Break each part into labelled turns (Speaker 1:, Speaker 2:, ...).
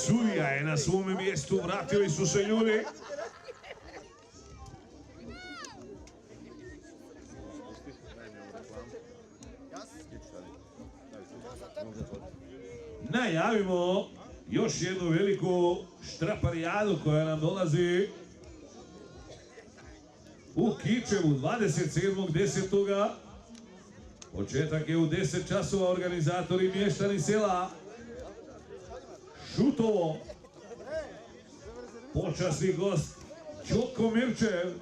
Speaker 1: Sudija je na svome mjestu, vratili su se ljudi. Najavimo još jednu veliku štraparijadu koja nam dolazi u Kičevu 27.10. Početak je u 10 časova, organizatori mještani sela Šutovo. Počasni gost Ćoko Mirčev,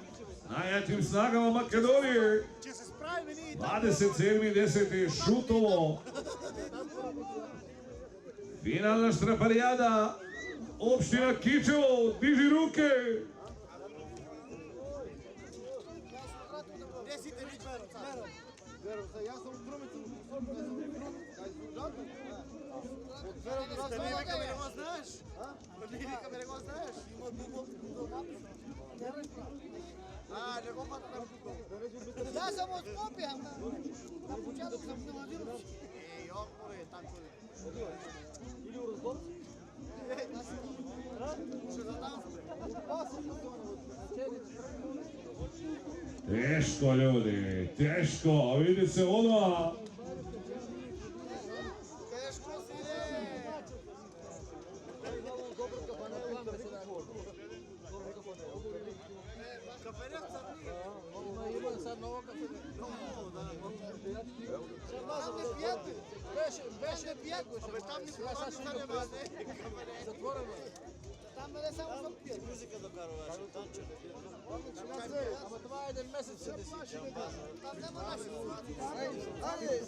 Speaker 1: najjačim snagama Makedonije. 27.10. Šutovo. Finalna štraparijada, opština Kičevo, diži ruke.
Speaker 2: Ja sam u prometu, od Lirika me nego znaš? Od Lirika me nego znaš? Ima dubog napis. A, nego pa na dubog. Ja sam od Skopja. Na početku sam se nalazio. Jokore, tako je. Ili u Rozborcu?
Speaker 1: Teško ljudi, teško, vidi se odmah.
Speaker 2: Teško si je. Kaferjaca nije. Ima sad novo kaferjaca. Novo, da. Tam ne pijete. Beše pijete. Tam ne pijete. Zatvoreno je. Там не само за пият. Музика да караш, танче. Ама това е един месец се деси. Там нема наши. Айде.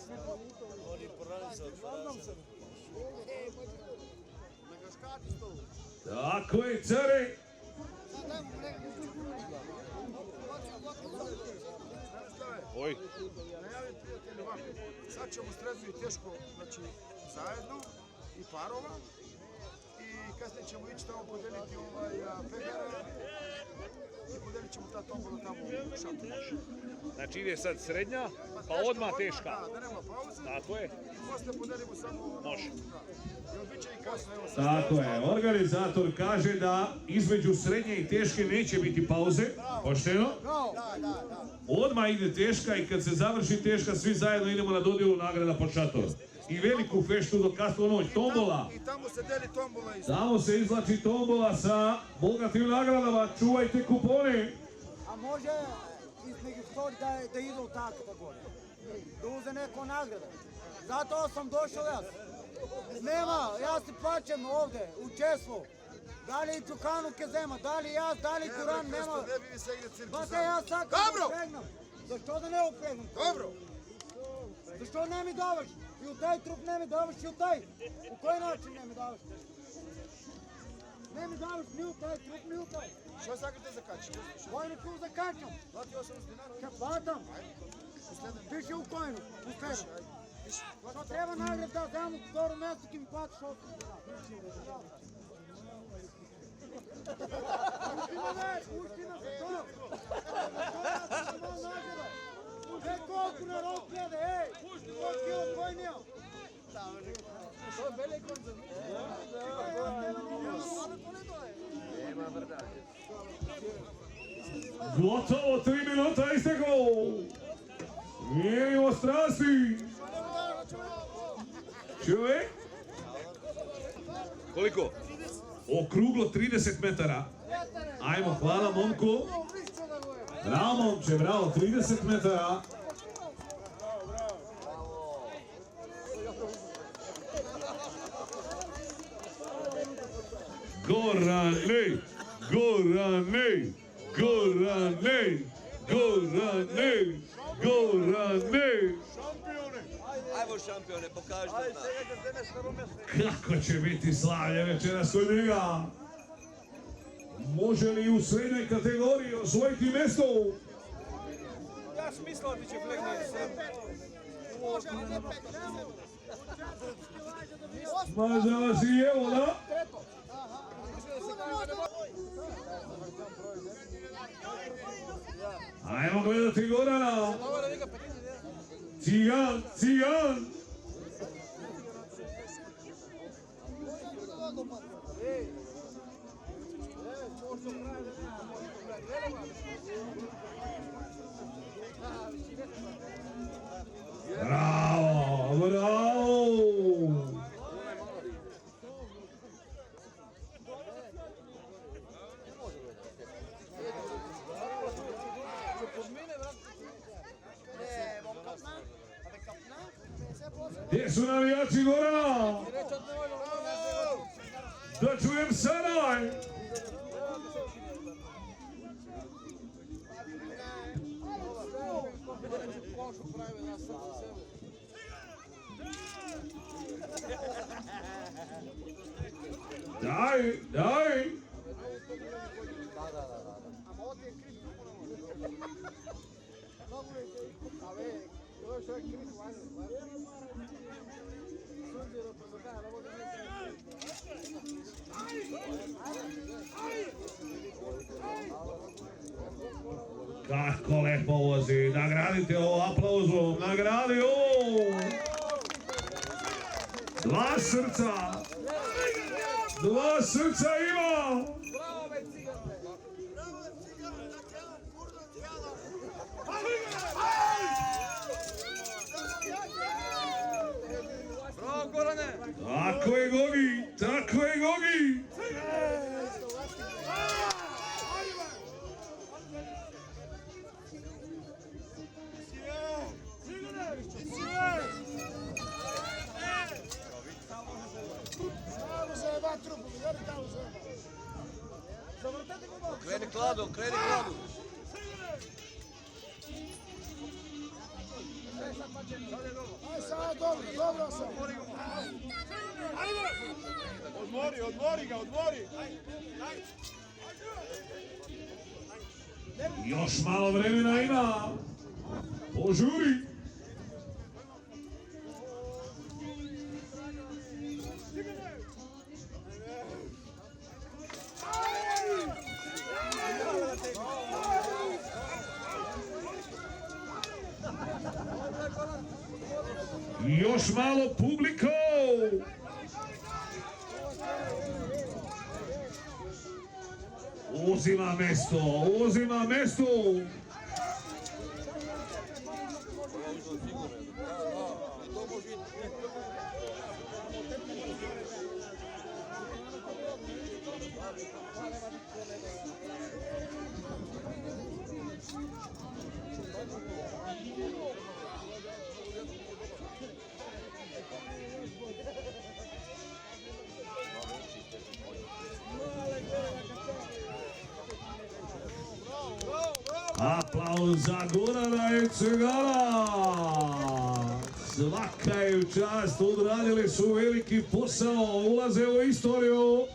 Speaker 2: Они порани се отварам се. На кашкати стол.
Speaker 1: Tako je, cari.
Speaker 3: Oj. Najavim prijatelji ovako. Sad ćemo sredno i teško, znači, zajedno i parova. I kasnije ćemo ići tamo podeliti pegare i podelit ćemo ta tombola tamo u šatu.
Speaker 4: Znači ide sad srednja, pa odmah teška.
Speaker 3: Da nema pauze.
Speaker 4: Tako je.
Speaker 3: I posle podelimo samo...
Speaker 4: Može.
Speaker 3: Jer bit će i kasno, evo sad.
Speaker 1: Tako je, organizator kaže da između srednje i teške neće biti pauze, pošteno. Odmah ide teška i kad se završi teška svi zajedno idemo na dodjelu nagrada pod šator. I veliku feštu do kasno noć, tombola.
Speaker 3: I tamo se deli tombola isto.
Speaker 1: Tamo se izvlači tombola sa bogatim nagradama, čuvajte kupone.
Speaker 2: A može između stvari da ide u ta kategorija, da uze neko nagrada. Zato sam došao ja. Nema, ja se plaćam ovdje, u Česlu. Da li Čukanu Kezema, da li ja, da li Kuran, nema.
Speaker 3: Ne bi mi se igre cirkusa.
Speaker 2: Bate, ja sad kad upregnam. Zašto da ne upregnam?
Speaker 3: Dobro.
Speaker 2: Zašto ne mi davaš? I u taj trup ne mi davaš i u taj. U koji način ne mi davaš? Ne mi davaš ni u taj trup, ni u taj.
Speaker 3: Što sakriš te zakačiti?
Speaker 2: Vojnu tu zakačam.
Speaker 3: Plati 80 dinara.
Speaker 2: Kad platam? Piše u kojnu, u stedu. Što treba nagrad da dam u vtoru mjesto ki mi platiš 8 dinara. Pušti me za to. Ja sam malo nagrada. Ej, koliko na rok gleda, ej! Koliko je odvojnio? To je veliko za njih.
Speaker 3: Nema vrda.
Speaker 1: Gotovo, 3 minuta isteklo. Mjerimo strasti. Čovjek?
Speaker 4: Koliko?
Speaker 1: Okruglo 30 metara. Ajmo, hvala momku. Bravo momče, bravo, 30 metara. Gorane, Gorane, Gorane, Gorane, Gorane.
Speaker 5: Ajmo šampione, pokažite nam.
Speaker 1: Kako će biti slavlje večeras kod njega? Može li u srednjoj kategoriji osvojiti mjesto?
Speaker 3: Ja sam mislio da će flegne sve.
Speaker 1: Smaža vas i evo, da? Ajmo gledati Gorana. Cigan, Cigan. Bravo, bravo! Gdje su navijači Gorana? Da čujem Saraj! Daj, daj! Kako lepo vozi, nagradite ovo aplauzom, nagradi ovo! Dva srca ima!
Speaker 5: Bravo, Gorane!
Speaker 1: Tako je Gogi, tako je Gogi!
Speaker 5: Kreni kladu, kreni kladu!
Speaker 3: Aj sad, dobro sam. Odmori ga.
Speaker 1: Još malo vremena ima! Požuri! Još malo publiko! Uzima mesto! Aplauz za Gorana i Cegala! Svaka im čast, odradili su veliki posao, ulaze u istoriju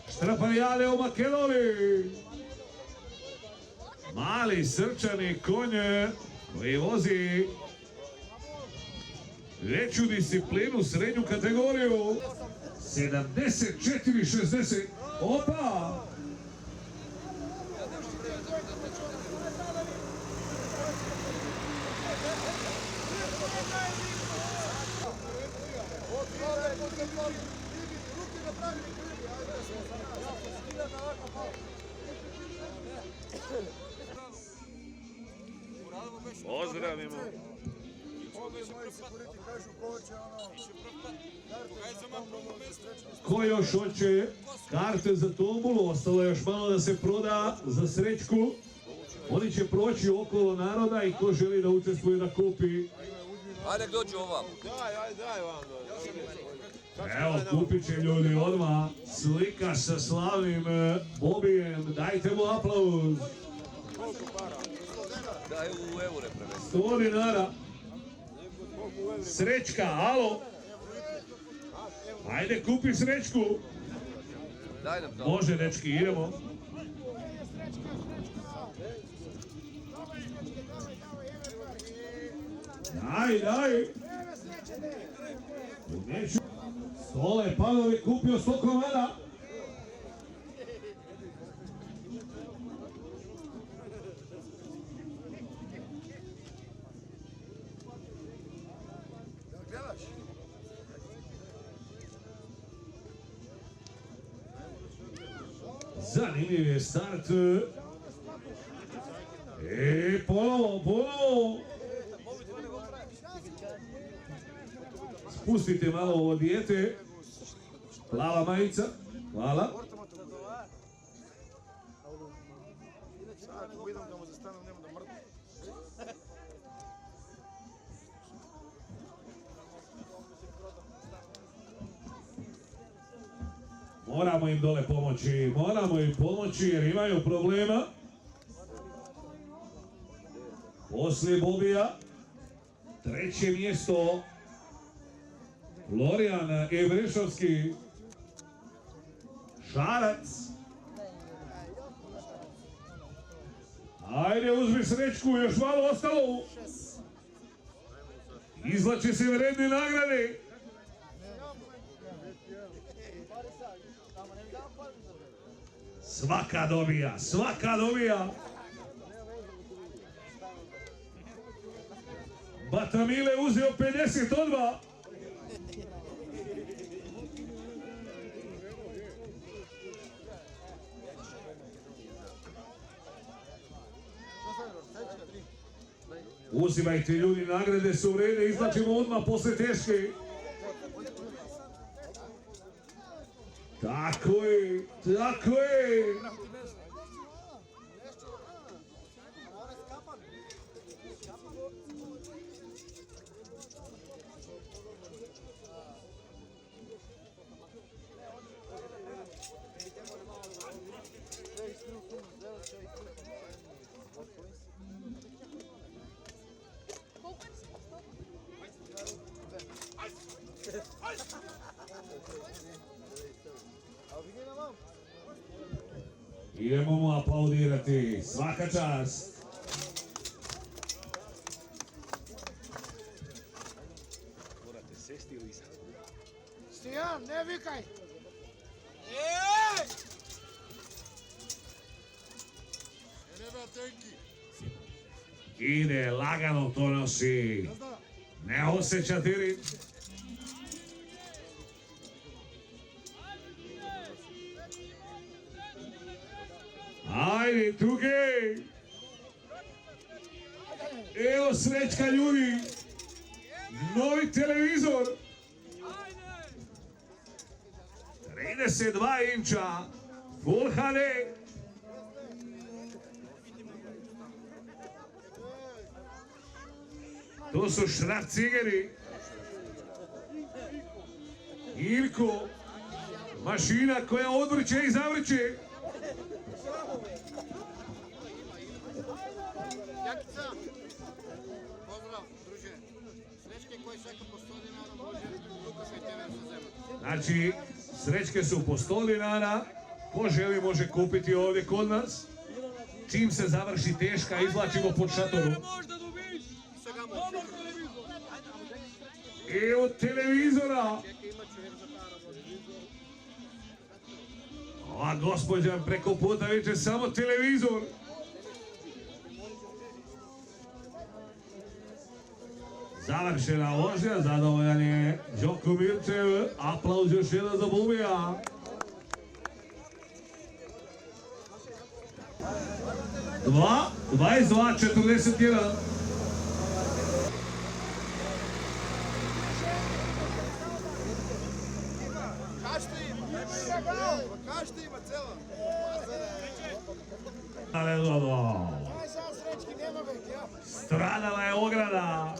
Speaker 1: štrafarijade u Makedoniji. Mali srčani konj koji vozi veću disciplinu, srednju kategoriju. 74-60. Opa!
Speaker 4: Pozdravimo.
Speaker 1: Ko još hoće karte za tombulu, ostalo je još malo da se proda za srećku. Oni će proći okolo naroda i ko želi da učestvuje da kupi.
Speaker 5: Ajde, dođu ovam.
Speaker 1: Evo, kupit će ljudi odmah. Slika sa slavnim Bobijem. Dajte mu aplauz.
Speaker 5: Daj u eure prevesti.
Speaker 1: 100 dinara. Srećka, alo. Ajde, kupi srećku.
Speaker 5: Daj nam to.
Speaker 1: Može, dečki, idemo. Daj. Neću. Stole Pavlović kupio 100 komada. Zanimljiv je start. Ponovo. Spustite malo ovo dijete. Plava majica. Hvala.
Speaker 3: Sad ako idem da mu zastanem, nema da mrtvo.
Speaker 1: Moramo im dole pomoći jer imaju problema. Poslije Bobija, treće mjesto, Florijan Evrešovski, Šarac. Ajde, uzmi Srećku, još malo ostalo. Izvlači se vredne nagrade. Svaka dobija. Batamile uzeo 50 odmah. Uzimajte ljudi, nagrade su vrede, izlačimo odmah posle teške. Tako je. Idemo mu aplaudirati, svaka čast.
Speaker 4: Morate sesti ili sad.
Speaker 3: Stijan, ne vikaj!
Speaker 1: Ide, lagano to nosi. Ne osjeća tiri. Ajde, Tuge! Evo Srećka ljudi! Novi televizor! 32 inča! Full HD! To su Šrafcigeri! Ilko! Mašina koja odvrće i zavrće!
Speaker 2: Jakica, pozdrav, druže. Srećke koji čeka po 100 dinara može Lukaša i TV sa zemlje.
Speaker 1: Znači, Srećke su po 100 dinara. Ko želi može kupiti ovdje kod nas. Čim se završi teška, izvlačimo pod šatoru. Evo televizora. Ova gospođa preko puta viče samo televizor. Završena vožnja, zadovoljan je Đoko Mirčev, aplauz još jedan za Bubija. Dva, 22:41.
Speaker 3: Kažete ima celo.
Speaker 1: Ale dobro. Stradala je ograda.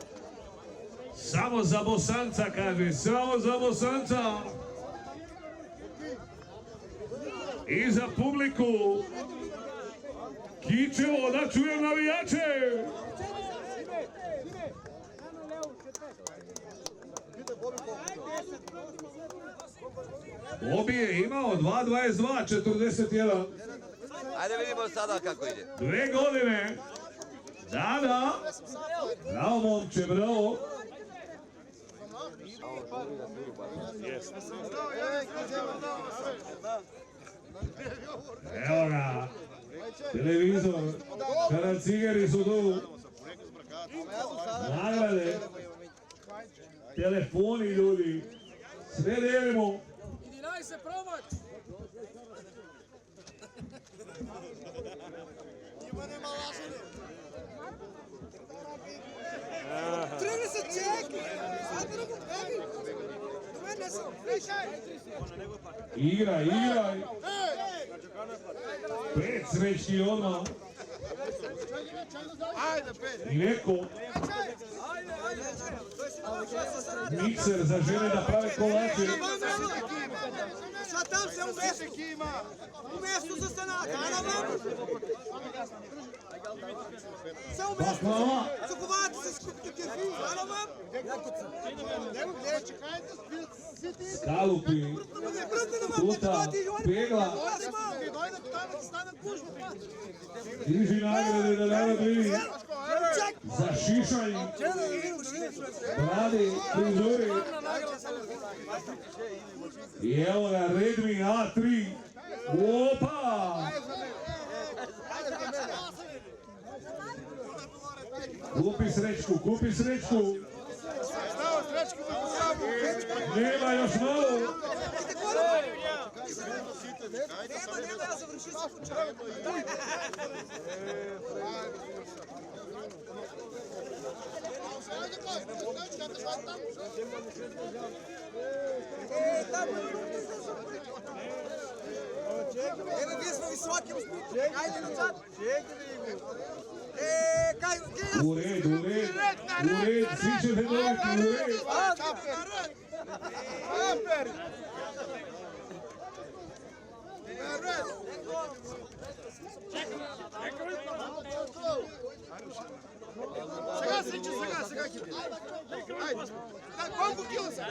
Speaker 1: Samo za Bosanca, kaže, samo za Bosanca. I za publiku. Kičevo, da čujem navijače. Bobi je imao 2:22:41.
Speaker 5: Ajde vidimo sada kako ide.
Speaker 1: 2 godine. Da. Bravo, momče, bravo. Evo ga. Televizor. Šaracigeri su tu. Nagrade. Telefoni, ljudi. Sve delimo.
Speaker 2: Idi naj se probać!
Speaker 1: Igraj. 5 srećki odmah. I neko. Mikser za žene da prave kolače.
Speaker 3: Sad tam se u mjestu za stanaka, se u mjestu za kovati se skupiti kefi,
Speaker 1: Skalupi. Tuta. Pegla. Diži nagrade da nema vidi. Za šišanje. Brade, prizori. I evo ga Redmi A3. Opa! Kupi srećku. Nema još malo.
Speaker 3: Evo gdje smo visoki u Splitu, ajde nazad.
Speaker 1: U red, svi ćete dobiti u red.
Speaker 3: Сега киде. Ajde. Koliko kilo sam?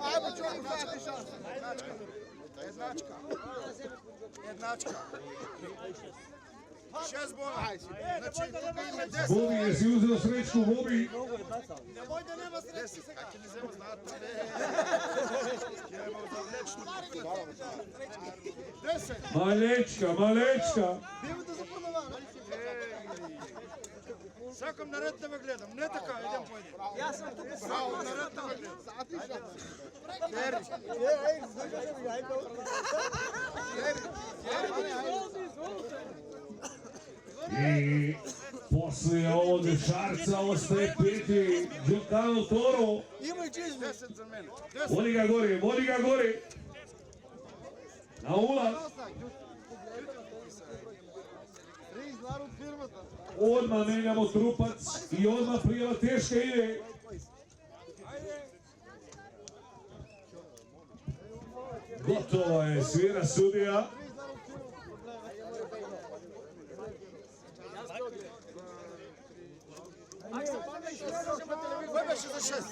Speaker 3: Ajmo čovjek dati šansu. Jednačka. 6 bona. Znači, ima 10.
Speaker 1: Bobi, jesi uzeo srećku, Bobi?
Speaker 3: Nemoj da nema srećki сега. Kako ne znamo znati. Idemo za vlečnu. 10.
Speaker 1: Malečka.
Speaker 3: Бива да запълнава. Сакам наред да ме гледам. Не така, идем по един. Аз съм тук. Браво, наред да ме гледам.
Speaker 1: I poslije ovog šarca ostaje peti Đukano Toro.
Speaker 3: Има и 10 за мен.
Speaker 1: Vodi ga gore. Na ulaz. Odmah menjamo trupac i odmah prijava teška ide. Gotovo je, svira sudija.
Speaker 3: Кой беше за 6?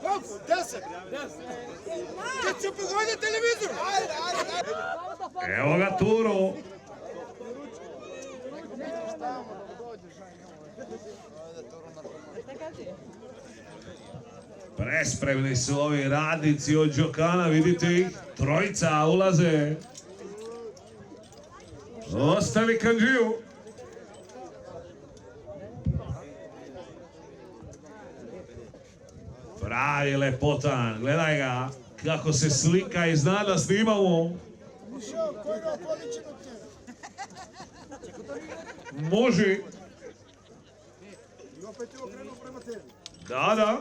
Speaker 3: Колко? 10? Kad se pogodi televizor!
Speaker 1: Evo ga Turo. Prespremni su ovi radnici od Đokana, vidite ih, trojica ulaze. Ostavi Kandžiju. Pravi lepotan, gledaj ga, kako se slika i zna da snimamo. Može. Da,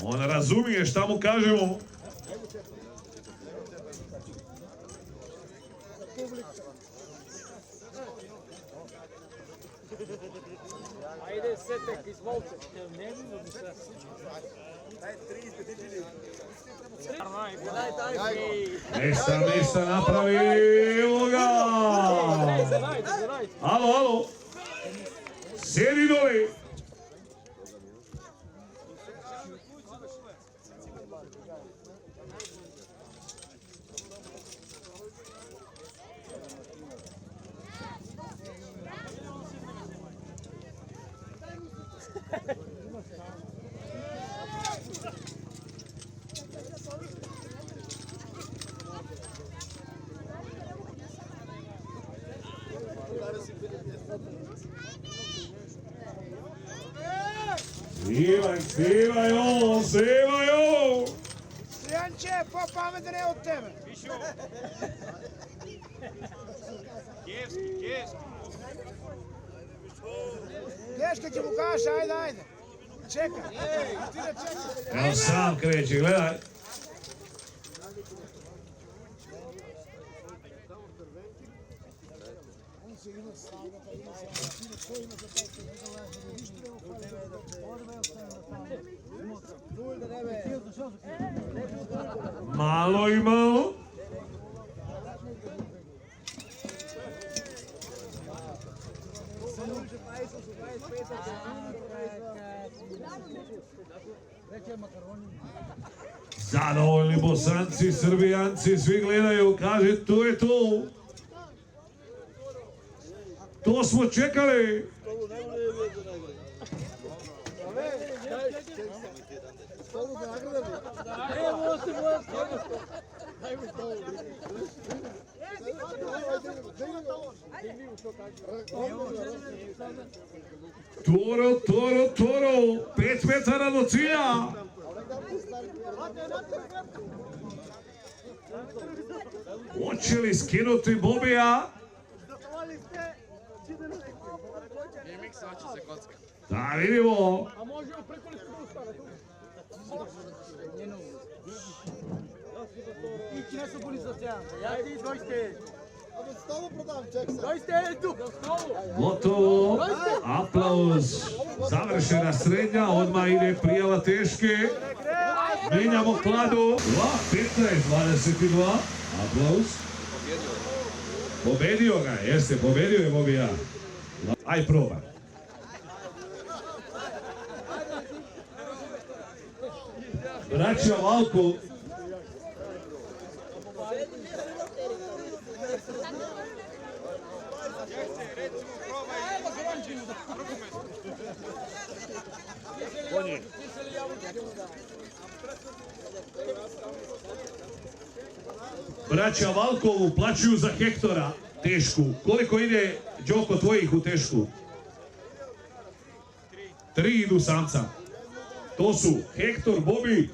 Speaker 1: on razumije šta mu kažemo.
Speaker 2: Ajde, Setek, izvolite.
Speaker 1: Ništa napravi, evo ga! Alo, sjedi dole! Snivaj ovo, snivaj ovo!
Speaker 3: Strijanče, po pametan je od tebe. Kješka će mu kaša, ajde. Čekaj. Ti da čekaj.
Speaker 1: Evo sam kreće, gledaj. Malo i malo. Zadovoljni Bosanci, Srbijanci, svi gledaju, kaže to je to. To smo čekali. Toro, 5 metara do cilja. Hoće li skinuti Bobija? Da vidimo. Gotovo, aplauz, završena srednja, odmah ide prijava teške, mijenjamo kladu, 15-22, aplauz, pobedio ga, jeste, pobedio je Bobija, aj proba. Braća Valko, braća Valkovu plaćuju za Hektora tešku. Koliko ide, Đoko, tvojih u tešku? 3 idu samca. To su Hektor, Bobi,